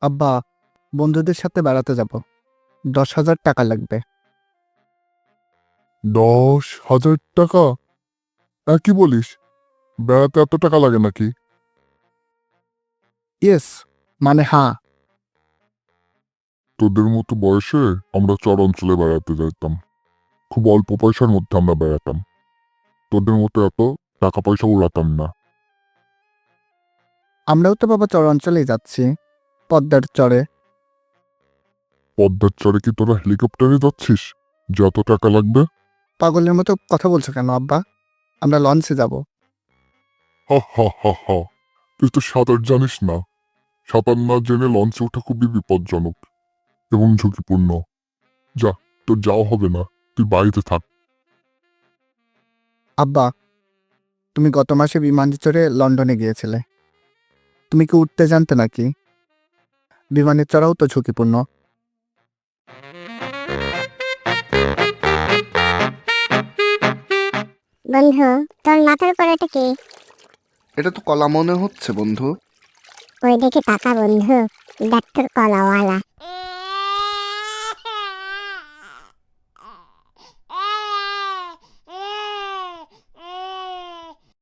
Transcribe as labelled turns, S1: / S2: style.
S1: আব্বা, বন্ধুদের সাথে বেড়াতে যাব। 10,000 টাকা লাগবে।
S2: 10,000 টাকা? কি বলিস? বেড়াতে এত টাকা লাগে নাকি?
S1: ইয়েস, মানে হ্যাঁ।
S2: তোদের মতো বয়সে আমরা চর অঞ্চলে বেড়াতে যেতাম। খুব অল্প পয়সার মধ্যে আমরা বেড়াতাম। তোদের মতো এত টাকা পয়সা উড়াতাম না।
S1: আমরাও তো বাবা চর অঞ্চলেই যাচ্ছি, পদ্মার চরে।
S2: পদ্মার চরে কি তোরা হেলিকপ্টারে যাচ্ছিস? যত টাকা লাগবে?
S1: পাগলের মতো কথা বলছো কেন আব্বা? আমরা লঞ্চে যাব।
S2: হা হা হা হা। তুই তো সাঁতার জানিস না। সাঁতার না জেনে লঞ্চে ওঠা খুবই বিপজ্জনক এবং ঝুঁকিপূর্ণ। যা, তোর যাওয়া হবে না। তুই বাড়িতে থাক।
S1: আব্বা, তুমি গত মাসে বিমানে চড়ে লন্ডনে গিয়েছিলে। তুমি কি উঠতে জানতে নাকি? বিমানে চড়াও তো ঝুঁকিপূর্ণ।
S3: বন্ধু, তোর মাথার উপর এটা কি?
S1: এটা তো কলা মনে হচ্ছে বন্ধু।
S3: ওই দিকে তাকা বন্ধু, দেখ তোর কলাওয়ালা।